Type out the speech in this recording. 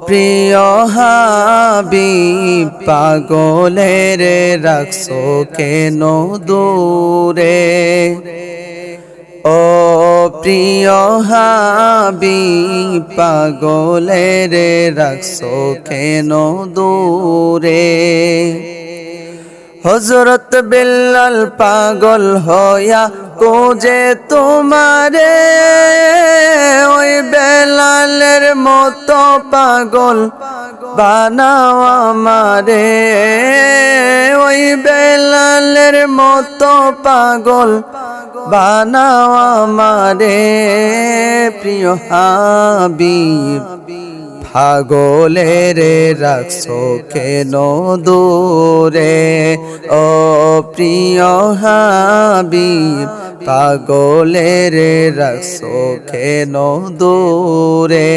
প্রিয় হাবিব পাগলের রাখছো কেন দূরে। ও প্রিয় হাবিব পাগলের রাখছো কেন দূরে। হযরত বিল্লাল পাগল হইয়া কোজে তোমারে, ওই বেলালের মতো পাগল বানাও আমারে। ওই বেলালের মতো পাগল বানাও আমারে। প্রিয় হাবিব পাগলের রাখছো কেন দূরে। ও প্রিয় হাবিব পাগলের রাখছো কেন দূরে।